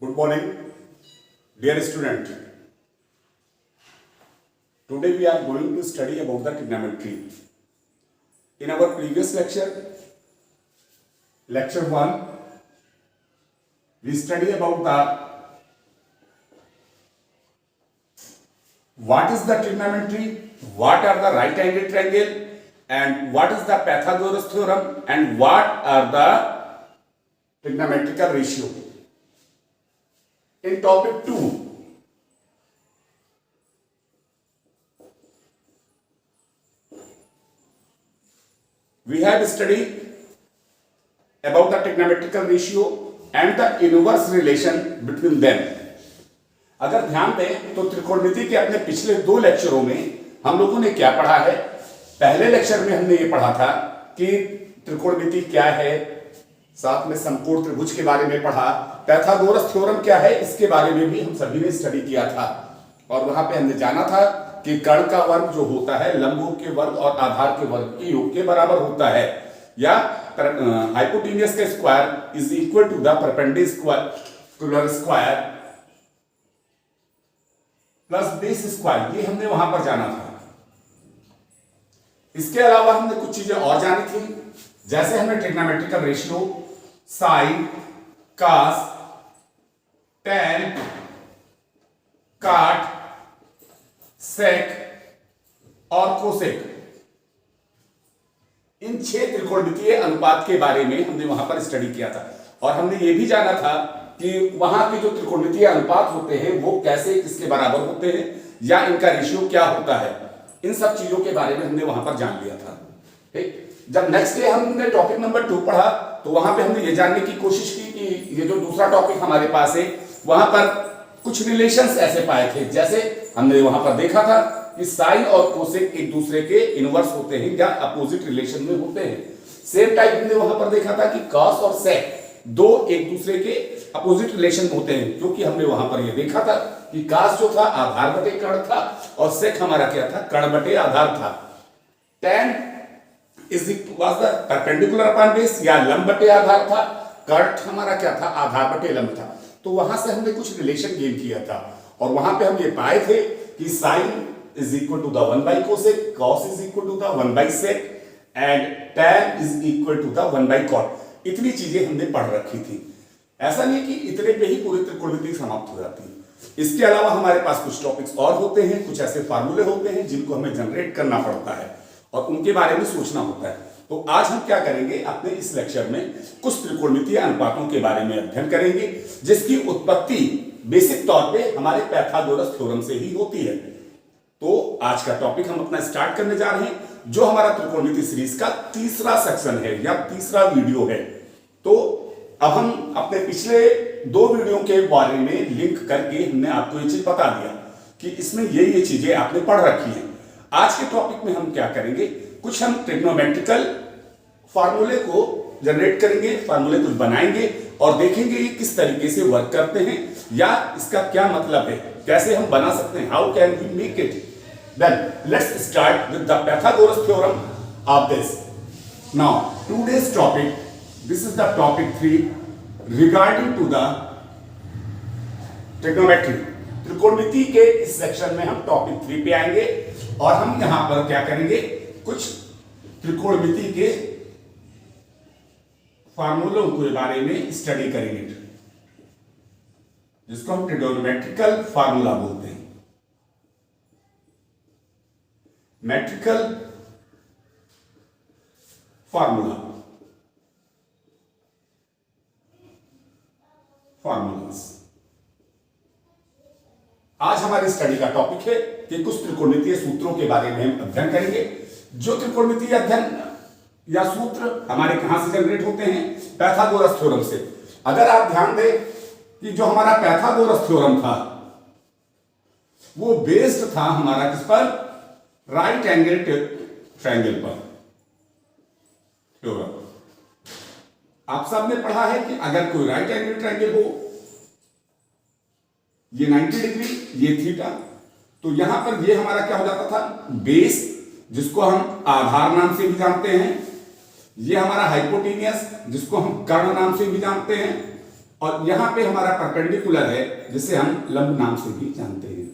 Good morning, dear student. Today we are going to study about the trigonometry. In our previous lecture 1, we study about what is the trigonometry, what are the right angle triangle, and what is the Pythagoras theorem, and what are the trigonometrical ratio. In topic 2, we have studied about the trigonometrical ratio and the inverse relation between them. अगर ध्यान दें तो त्रिकोणमिति के अपने पिछले 2 लेक्चरों में हम लोगों ने क्या पढ़ा है। पहले लेक्चर में हमने ये पढ़ा था कि त्रिकोणमिति क्या है, साथ में समकोण त्रिभुज के बारे में पढ़ा, पाइथागोरस थ्योरम क्या है इसके बारे में भी हम सभी ने स्टडी किया था। और वहां पे हमने जाना था कि कर्ण का वर्ग जो होता है लंबों के वर्ग और आधार के वर्ग के योग के बराबर होता है, या हाइपोटेन्यूज का square is equal to the perpendicular square plus base square, ये हमने वहां पर जाना था। इसके अलावा हमने कुछ चीजें और जानी थी, जैसे हमने trigonometrical ratio, sine, cos, tan, cot, sec और कोसेक, इन 6 त्रिकोणमितीय अनुपात के बारे में हमने वहां पर स्टडी किया था। और हमने ये भी जाना था कि वहां के जो त्रिकोणमितीय अनुपात होते हैं वो कैसे किसके बराबर होते हैं, या इनका रेशियो क्या होता है, इन सब चीजों के बारे में हमने वहां पर जान लिया था। ठीक, जब नेक्स्ट डे हमने टॉपिक नंबर 2 पढ़ा तो वहां पे हमने ये जानने की कोशिश की कि ये जो दूसरा टॉपिक हमारे पास है वहां पर कुछ रिलेशंस ऐसे पाए थे, जैसे हमने वहां पर देखा था कि साइन और कोसेक एक दूसरे के इनवर्स होते हैं या अपोजिट रिलेशन में होते हैं। सेम टाइप हमने वहां पर देखा था कि कॉस और सेक दो एक दूसरे के अपोजिट रिलेशन में होते हैं, क्योंकि हमने वहां पर ये देखा था कि कॉस जो था आधार बटे कर्ण था और सेक हमारा क्या था, कर्ण बटे आधार था। Tan is was the perpendicular upon base, या लंब बटे आधार था। कट हमारा क्या था, आधार बटे लंब था। तो वहां से हमने कुछ रिलेशन गेन किया था और वहां पे हम ये पाए थे कि sine is equal to the 1 by cosec, cos is equal to the 1 by sec and tan is equal to the 1 by cot. इतनी चीजें हमने पढ़ रखी थी। ऐसा नहीं कि इतने पे ही पूरी त्रिकोणमिति समाप्त हो जाती है। इसके अलावा हमारे पास कुछ टॉपिक्स और होते हैं, कुछ ऐसे फार्मूले होते हैं जिनको हमें जनरेट करना पड़ता है और उनके बारे में सोचना होता है। तो आज हम क्या करेंगे, अपने इस लेक्चर में कुछ त्रिकोणमितीय अनुपातों के बारे में अध्ययन करेंगे जिसकी उत्पत्ति बेसिक तौर पे हमारे पाइथागोरस थ्योरम से ही होती है। तो आज का टॉपिक हम अपना स्टार्ट करने जा रहे हैं, जो हमारा त्रिकोणमिति सीरीज का तीसरा सेक्शन है या तीसरा वीडियो है। तो अब हम अपने पिछले 2 वीडियो के बारे में लिंक करके हमने आपको ये चीज बता दिया कि इसमें ये चीजें आपने पढ़ रखी हैं। आज के टॉपिक में हम क्या करेंगे, कुछ हम ट्रिग्नोमेट्रिकल फार्मूले को जनरेट करेंगे, फार्मूले कुछ बनाएंगे और देखेंगे ये किस तरीके से वर्क करते हैं या इसका क्या मतलब है, कैसे हम बना सकते हैं, how can we make it. Then let's start with the Pythagoras theorem of this. Now today's topic, this is the topic 3 regarding to the trigonometry. त्रिकोणमिति के इस सेक्शन में हम टॉपिक 3 पे आएंगे और हम यहां पर क्या करेंगे, कुछ त्रिकोणमिति के फार्मूलों के बारे में स्टडी करेंगे, जिसको हम ट्रिगोनोमेट्रिकल फार्मूला बोलते हैं। मेट्रिकल फार्मूलास आज हमारी स्टडी का टॉपिक है कि कुछ त्रिकोणमितीय सूत्रों के बारे में हम अध्ययन करेंगे। जो त्रिकोणमितीय अध्ययन या सूत्र हमारे कहां से जनरेट होते हैं, पाइथागोरस थ्योरम से। अगर आप ध्यान दें कि जो हमारा पाइथागोरस थ्योरम था वो बेस्ड था हमारा किस पर, राइट एंगल ट्रायंगल पर थ्योरम। आप सब ने पढ़ा है कि अगर कोई राइट एंगल ट्रायंगल हो, ये 90 डिग्री, ये थीटा, तो यहां पर ये हमारा क्या हो जाता था, बेस, जिसको हम आधार नाम से भी जानते हैं, ये हमारा हाइपोटेनियस जिसको हम कर्ण नाम से भी जानते हैं, और यहां पे हमारा परपेंडिकुलर है जिसे हम लंब नाम से भी जानते हैं।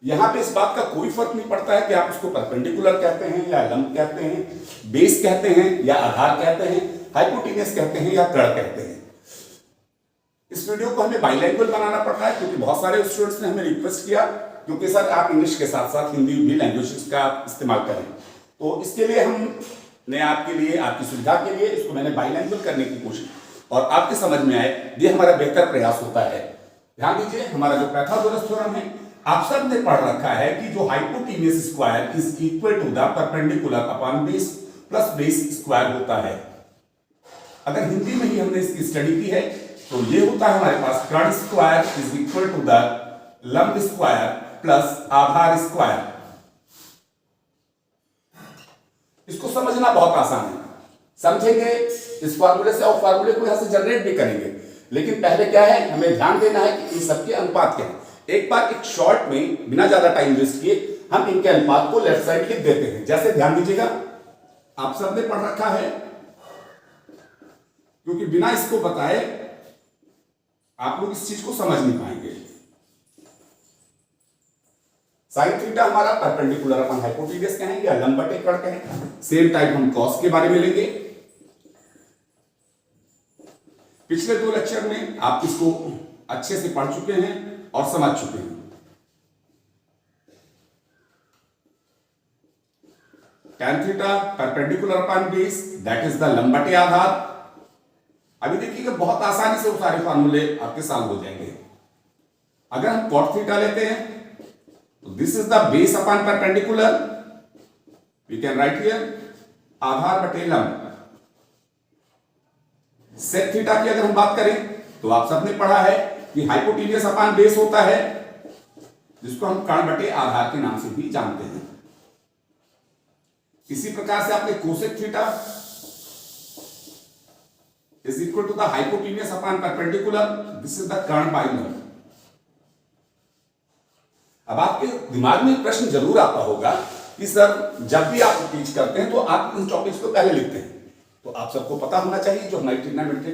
यहां पे इस बात का कोई फर्क नहीं पड़ता है कि आप उसको परपेंडिकुलर कहते हैं या लंब कहते हैं, बेस कहते हैं या आधार कहते हैं, हाइपोटेन्यूस कहते हैं या कर्ण कहते हैं। इस वीडियो को हमें बाइलैंग्वेज बनाना पड़ रहा है क्योंकि बहुत सारे स्टूडेंट्स ने हमें रिक्वेस्ट किया क्योंकि सर आप इंग्लिश के साथ साथ हिंदी भी लैंग्वेजेस का इस्तेमाल करें। तो इसके लिए हमने आपके लिए, आपकी सुविधा के लिए इसको मैंने बाइलैंग्वेज करने की कोशिश और आपके समझ में आए ये हमारा बेहतर प्रयास होता है। ध्यान दीजिए, हमारा जो पाइथागोरस थ्योरम है आप सब ने पढ़ रखा है कि जो hypotenuse square is equal to the perpendicular upon base plus base square होता है। अगर हिंदी में ही हमने इसकी स्टडी की है तो ये होता है हमारे पास कर्ण square is equal to the लंब स्क्वायर प्लस आधार स्क्वायर। इसको समझना बहुत आसान है, समझेंगे इस फार्मूले से और फार्मूले को यहां से जनरेट भी करेंगे। लेकिन पहले क्या है, हमें ध्यान देना है कि इन सबके अनुपात क्या है। एक बार एक शॉर्ट में बिना ज्यादा टाइम वेस्ट किए हम इनके अनुपात को लेफ्ट साइड लिख देते हैं। जैसे ध्यान दीजिएगा, आप सबने पढ़ रखा है क्योंकि बिना इसको बताए आप लोग इस चीज को समझ नहीं पाएंगे। साइन थीटा हमारा परपेंडिकुलर अपन हाइपोटेन्यूस कहेंगे या लंब बटे कर्ण कहेंगे। सेम टाइप हम कॉस के बारे में लेंगे। पिछले 2 लेक्चर में आप इसको अच्छे से पढ़ चुके हैं और समझ चुके हैं। tan theta perpendicular upon base that is the लंब बटे आधार। अभी देखिएगा बहुत आसानी से वो सारे फार्मूले आपके सामने हो जाएंगे। अगर हम cot थीटा लेते हैं तो this is the base upon perpendicular, we can write here आधार बटे लंब। sec थीटा की अगर हम बात करें तो आप सबने पढ़ा है कि हाइपोटेन्यूस अपॉन बेस होता है जिसको हम कर्ण बटे आधार के नाम से भी जानते हैं। इसी प्रकार से आपने cosec theta is equal to the hypotenuse upon perpendicular, this is the कर्ण बाय लंब। अब आपके दिमाग में एक प्रश्न जरूर आता होगा कि सर जब भी आप टीच करते हैं तो आप इन टॉपिक्स को पहले लिखते हैं। तो आप सबको पता होना चाहिए जो हमारी ट्रिग्नोमेट्री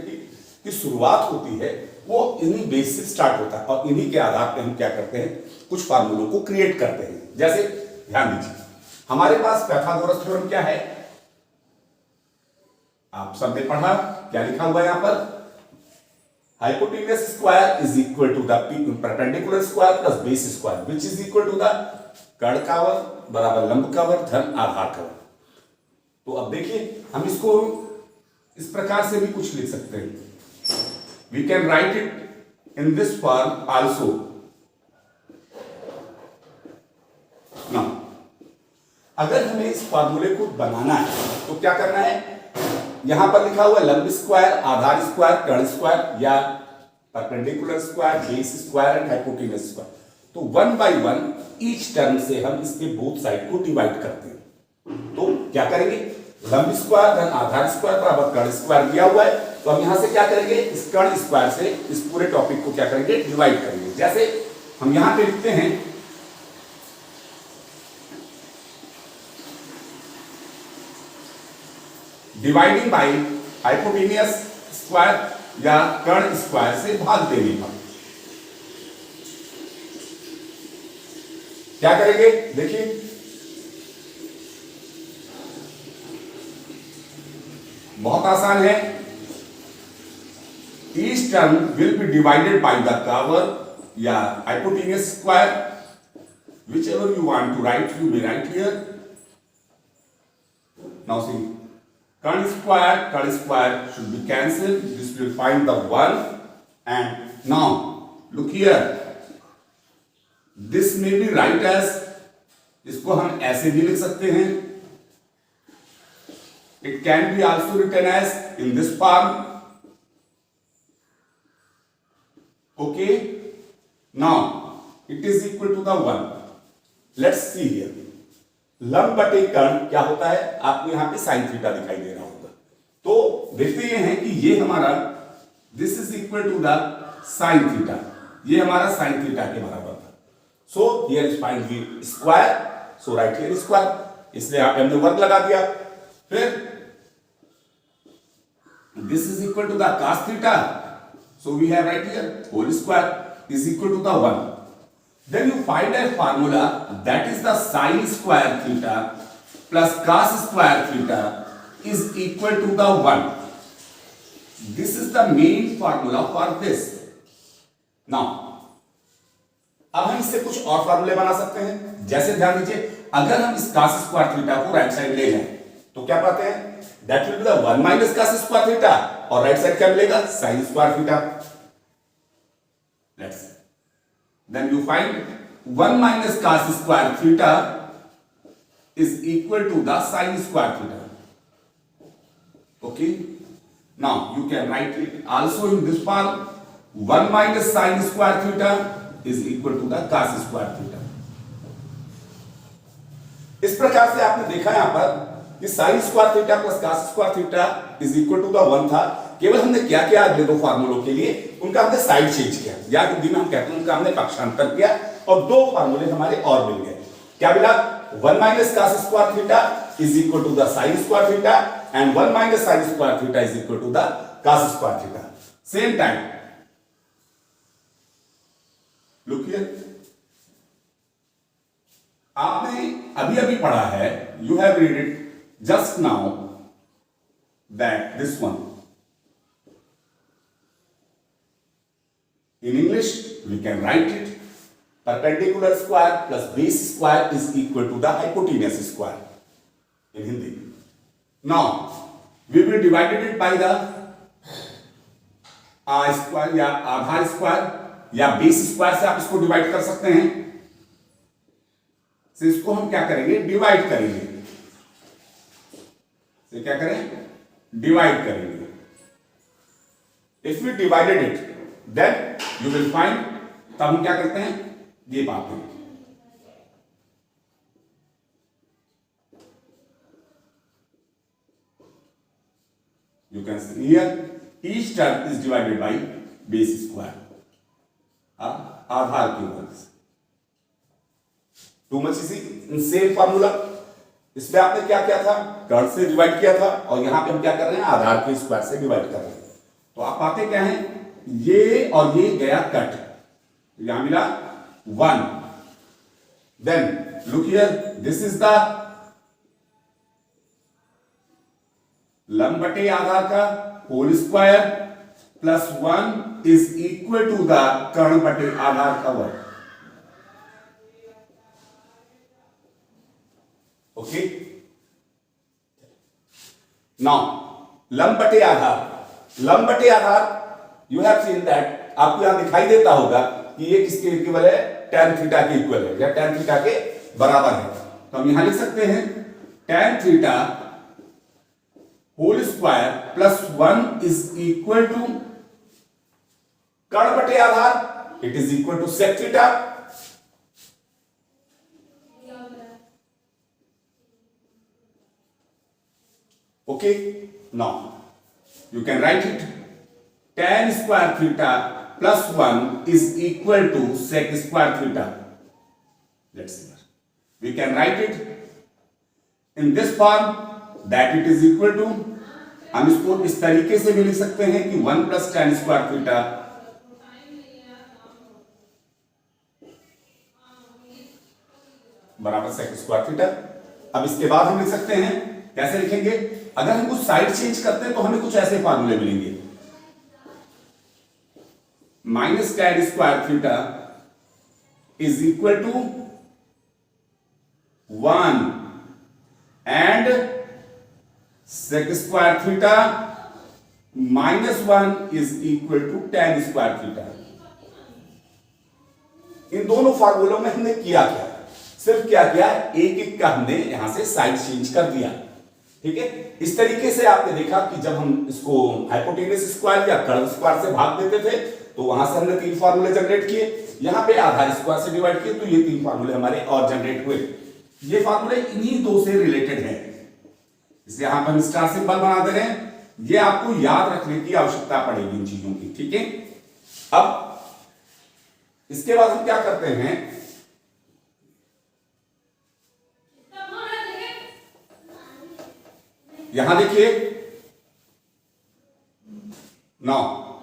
की शुरुआत होती है वो इन्हीं बेस से स्टार्ट होता है और इन्हीं के आधार पे हम क्या करते हैं, कुछ फार्मूलों को क्रिएट करते हैं। जैसे ध्यान दीजिए, हमारे पास पाइथागोरस थ्योरम क्या है, आप सबने पढ़ा, क्या लिखा हुआ है यहां पर, hypotenuse square is equal to the perpendicular square plus base square which is equal to the कर्ण का वर्ग बराबर लंब का वर्ग धन आधार का वर्ग। तो अब देखिए हम इसको इस प्रकार से भी कुछ लिख सकते हैं, we can write it in this form also. Now, अगर हमें इस फार्मूले को बनाना है तो क्या करना है, यहां पर लिखा हुआ लंब स्क्वायर, आधार स्क्वायर, कर्ण स्क्वायर या perpendicular square, base square and hypotenuse square. तो 1 by 1 ईच टर्म से हम इसके बोथ साइड को डिवाइड करते हैं। तो क्या करेंगे, लंब स्क्वायर धन आधार स्क्वायर बराबर कर्ण स्क्वायर दिया हुआ है तो हम यहां से क्या करेंगे, इस कर्ण स्क्वायर से इस पूरे टॉपिक को क्या करेंगे, डिवाइड करेंगे। जैसे हम यहां पे लिखते हैं डिवाइडिंग बाय हाइपोटेन्यूस स्क्वायर या कर्ण स्क्वायर से भाग देने पर क्या करेंगे, देखिए बहुत आसान है। Each term will be divided by the cover या hypotenuse square, whichever you want to write, you may write here. Now see, Karna square should be cancelled. This will find the 1 and now look here. This may be write as, इसको हम ऐसे भी लिख सकते हैं। It can be also written as in this form. Okay, now it is equal to the 1. Let's see here. लंब बटे कर्ण क्या होता है, आपको यहां पे साइन थीटा दिखाई दे रहा होगा। तो देखते ये हैं कि ये हमारा this is equal to the sine theta, ये हमारा साइन थीटा के बराबर था। So here is find the square, so right here square, इसलिए आप हमने वर्ग लगा दिया। फिर this is equal to the cos theta, so we have right here whole square is equal to the 1. Then you find a formula that is the sin square theta plus cos square theta is equal to the 1. This is the main formula for this. Now अब हम इससे कुछ और फार्मूले बना सकते हैं। जैसे ध्यान दीजिए, अगर हम इस cos स्क्वायर थीटा को राइट साइड ले जाएं तो क्या पाते हैं, that will be the 1 minus cos square theta, और राइट साइड क्या मिलेगा, sin square theta. Let's then you find 1 minus cos square theta is equal to the sin square theta. Okay, now you can write it also in this form, 1 minus sin square theta is equal to the cos square theta। इस प्रकार से आपने देखा यहां पर कि sin square theta plus cos square theta is equal to the 1 था। केवल हमने क्या किया, अगले दो फार्मूलों के लिए उनका हमने साइड चेंज किया, या हिंदी में हम कहते हैं उनका हमने पक्षांतर किया, और दो फार्मूले हमारे और मिल गए। क्या मिला, 1 minus cos square theta is equal to the sin square theta and 1 minus sin square theta is equal to the cos square theta. Same time look here, आपने अभी अभी पढ़ा है, you have read it just now, that this one in English we can write it, perpendicular square plus base square is equal to the hypotenuse square in Hindi. Now we will divided it by the square या आधार square या base square से आप इसको divide कर सकते हैं। तो इसको हम क्या करेंगे, डिवाइड करेंगे। तो क्या करें, डिवाइड करेंगे। If we divided it then you will find, तब हम क्या करते हैं, ये पाते हैं। You can see here each term is divided by base square, आधार के ऊपर। टू मच इसी इन सेम फार्मूला, इसमें आपने क्या किया था, कर्ण से डिवाइड किया था, और यहां पे हम क्या कर रहे हैं, आधार के स्क्वायर से डिवाइड कर रहे हैं। तो आप पाते क्या हैं, ये और ये गया कट, यहां मिला 1। Then look here, this is the लंब बटे आधार का whole square plus 1 is equal to the कर्ण बटे आधार का वर्ग। ओके, नाउ लंब बटे आधार, लंब बटे आधार यू हैव सीन दैट, आपको यहां दिखाई देता होगा कि ये किसके इक्वल है, tan थीटा के इक्वल है या tan थीटा के बराबर है। तो हम यहां लिख सकते हैं tan theta whole square plus 1 is equal to कर्ण बटे आधार, it is equal to sec theta. Okay, now you can write it, tan square theta plus 1 is equal to sec square theta. Let's see, we can write it in this form that it is equal to, हम इसको इस तरीके से भी लिख सकते हैं कि 1 प्लस tan स्क्वायर थीटा बराबर sec स्क्वायर थीटा। अब इसके बाद हम लिख सकते हैं, कैसे लिखेंगे, अगर हम कुछ साइड चेंज करते हैं तो हमें कुछ ऐसे फार्मूले मिलेंगे, minus tan square theta is equal to 1 and sec square theta minus 1 is equal to tan square theta. इन दोनों फार्मूलों में हमने किया क्या, सिर्फ क्या किया, एक एक का हमने यहां से साइड चेंज कर दिया। ठीक है, इस तरीके से आपने देखा कि जब हम इसको हाइपोटेन्यूस स्क्वायर या कर्ण स्क्वायर से भाग देते थे तो वहां से हमने 3 फार्मूले जनरेट किए, यहां पे आधार स्क्वायर से डिवाइड किए तो ये 3 फार्मूले हमारे और जनरेट हुए। ये फार्मूले इन्हीं दो से रिलेटेड है, इसलिए यहां पर हम स्टार सिंबल बना दे रहे हैं। ये आपको याद रखने की आवश्यकता पड़ेगी इन चीजों की। ठीक है, अब इसके बाद हम क्या करते हैं, यहां देखिए Now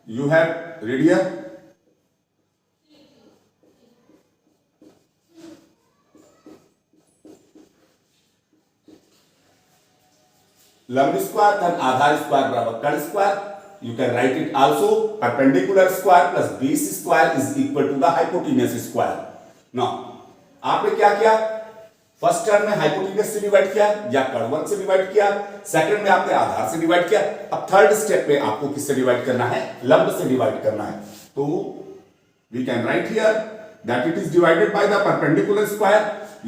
you have read here. लंब स्क्वायर धन आधार स्क्वायर बराबर कर्ण square. You can write it also perpendicular square plus base square is equal to the hypotenuse square. Now आपने क्या किया? फर्स्ट टर्म में हाइपोटेन्यूज से डिवाइड किया या कर्णवर्ग से डिवाइड किया, सेकंड में आपने आधार से डिवाइड किया, अब थर्ड स्टेप में आपको किससे डिवाइड करना है? लंब से डिवाइड करना है. तो we can write here that it is divided by the perpendicular square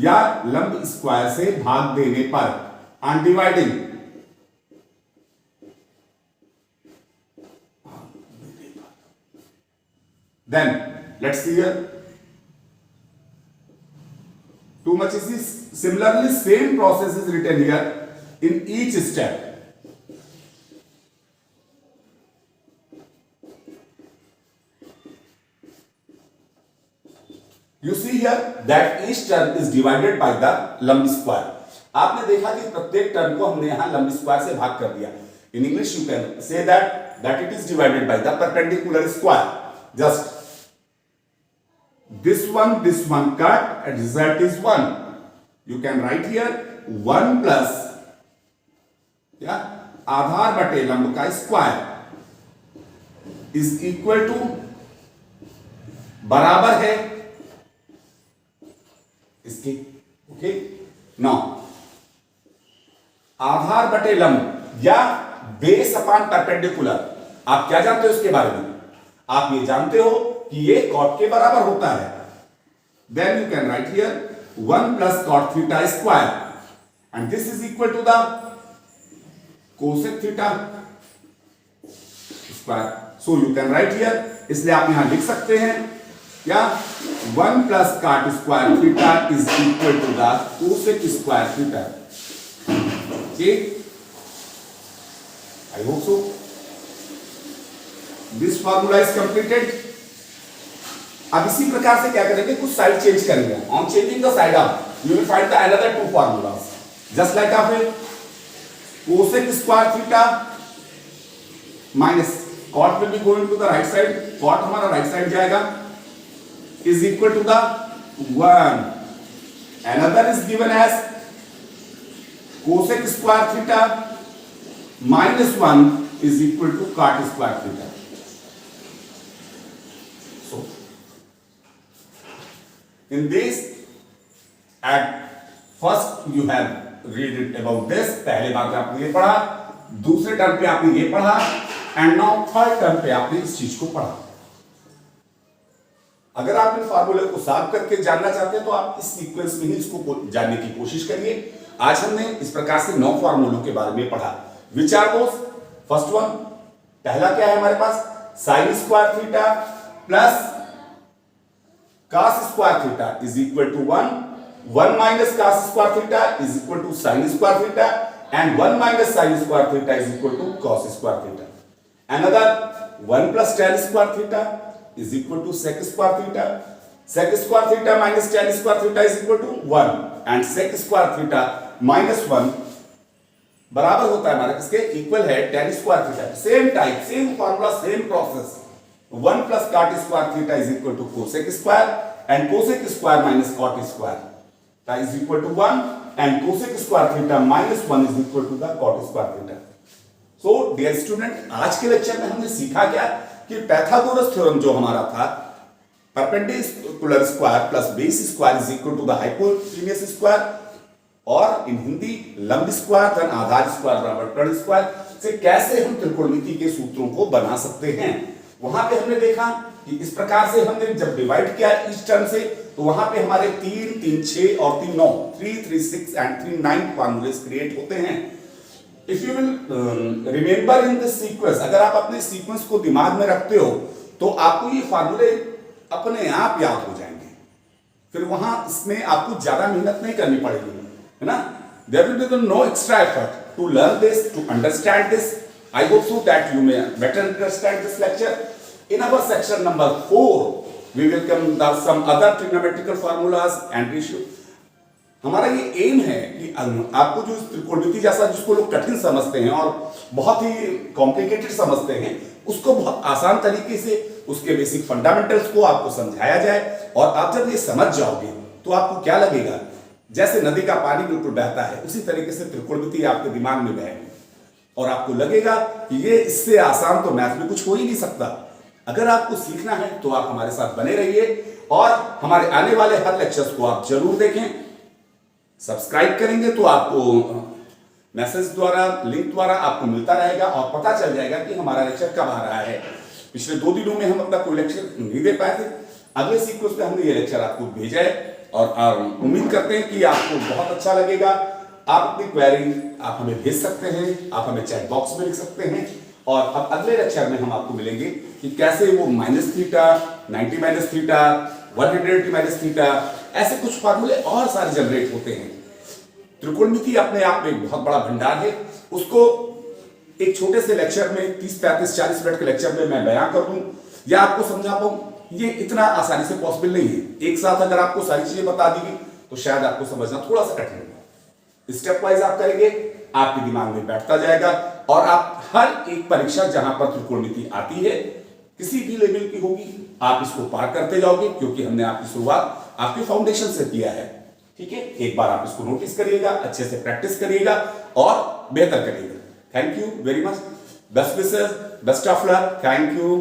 या लंब स्क्वायर से भाग देने पर on dividing then let's see here too much is this. Similarly same process is written here in each step. You see here that each term is divided by the lumb square. आपने देखा कि प्रत्येक term को हमने यहां लंब square से भाग कर दिया. In English you can say that it is divided by the perpendicular square. Just this one cut and result is 1. You can write here 1 plus आधार बटे लंब का स्क्वायर इज इक्वल टू बराबर है इसके. ओके. नाउ आधार बटे लंब या base upon perpendicular, आप क्या जानते हो इसके बारे में? आप ये जानते हो कि ये कॉट के बराबर होता है. Then you can write here 1 plus cot theta square and this is equal to the cosec theta square. So you can write here, इसलिए आप यहां लिख सकते हैं क्या 1 plus cot square theta is equal to the cosec square theta. Okay, I hope so. This formula is completed. अब इसी प्रकार से क्या करेंगे, कुछ साइड चेंज करेंगे. On changing the side up you will find the another two formulas just like of cosec square theta minus cot will be going to the right side, cot हमारा right side जाएगा, is equal to the 1. Another is given as cosec square theta minus 1 is equal to cot square theta. So in this, at first you have read it about this. पहले बार में आपने ये पढ़ा, दूसरे term पे आपने ये पढ़ा एंड नाउ थर्ड टर्म पे आपने इस चीज को पढ़ा. अगर आप इन फार्मूले को सॉल्व करके जानना चाहते हैं तो आप इस सीक्वेंस में ही इसको जानने की कोशिश करिए. आज हमने इस प्रकार से 9 फार्मूलों के बारे में पढ़ा. Which are those? First one, पहला क्या है हमारे पास? Sine square theta plus cos square theta is equal to 1. 1 minus cos square theta is equal to sine square theta and 1 minus sine square theta is equal to cos square theta. Another 1 plus tan square theta is equal to sec square theta. sec square theta minus tan square theta is equal to 1 and sec square theta minus 1 बराबर होता है हमारा किसके? Equal है tan square theta. Same type, same formula, same process. 1 plus cot square theta is equal to cosec square and cosec square minus cot square is equal to 1 and cosec square theta minus 1 is equal to the cot square theta. So dear student, आज के lecture में हमने सीखा क्या कि Pythagoras theorem जो हमारा था, perpendicular square plus base square is equal to the hypotenuse square, और इन हिंदी लंब स्क्वायर धन आधार स्क्वायर बराबर कर्ण स्क्वायर से कैसे हम त्रिकोणमिति के सूत्रों को बना सकते हैं. वहां पे हमने देखा कि इस प्रकार से हमने जब डिवाइड किया इस टर्म से, तो वहां पे हमारे 3, 3, 6 और 3, 9, 3, 3, 6 एंड 3, 9 फॉर्मूलेस क्रिएट होते हैं. If you will remember in this sequence, अगर आप अपने सीक्वेंस को दिमाग में रखते हो तो आपको ये फॉर्मूले अपने आप याद हो जाएंगे. फिर वहां इसमें आपको ज्यादा मेहनत नहीं करनी पड़ेगी, है ना. There will be no extra effort to learn this, to understand this. I hope so that you may better understand this lecture. In our section number 4, we will come to some other trigonometrical formulas and ratio. हमारा ये M है कि आपको जो त्रिकोणमिति जैसा जिसको लोग कठिन समझते हैं और बहुत ही कॉम्प्लिकेटेड समझते हैं, उसको बहुत आसान तरीके से उसके बेसिक फंडामेंटल्स को आपको समझाया जाए। और आप जब ये समझ जाओगे तो आपको क्या लगेगा, जैसे नदी का पानी बिल्कुल बहता है उसी तरीके से त्रिकोणमिति आपके दिमाग में बहेगी और आपको लगेगा कि ये इससे आसान तो मैथ में कुछ हो ही नहीं सकता। अगर आपको सीखना है तो आप हमारे साथ बने रहिए और हमारे आने वाले हर लेक्चर्स को आप जरूर देखें। सब्सक्राइब करेंगे तो आपको मैसेज द्वारा, लिंक द्वारा आपको मिलता रहेगा और पता चल जाएगा कि हमारा लेक्चर कब आ रहा है। पिछले 2 दिनों में हम अपना कोई लेक्चर नहीं दे पाए थे, अगले सीक्वेंस में हमने ये लेक्चर आपको भेजा है और उम्मीद करते हैं कि आपको बहुत अच्छा लगेगा। आप अपनी क्वेरी आप हमें भेज सकते हैं, आप हमें चैट बॉक्स में लिख सकते हैं। और अब अगले लेक्चर में हम आपको मिलेंगे कि कैसे वो minus theta, 90 minus theta, 180 minus theta, ऐसे कुछ फार्मूले और सारे जनरेट होते हैं। त्रिकोणमिति अपने आप में एक बहुत बड़ा भंडार है, उसको एक छोटे से लेक्चर में 30, 35, 40 मिनट के लेक्चर में मैं बयां कर दूं या आपको समझा पाऊं, ये इतना आसानी से पॉसिबल नहीं है। एक साथ अगर आपको सारी चीजें बता दी तो शायद आपको समझना थोड़ा सा कठिन होगा। स्टेप वाइज आप करेंगे, आपके दिमाग में बैठता जाएगा और आप हर एक परीक्षा जहां पर त्रिकोणमिति आती है, किसी भी लेवल की होगी, आप इसको पार करते जाओगे, क्योंकि हमने आपकी शुरुआत आपके फाउंडेशन से किया है। ठीक है, एक बार आप इसको नोटिस करिएगा, अच्छे से प्रैक्टिस करिएगा और बेहतर करिएगा। Thank you very much, best wishes, best of luck, thank you.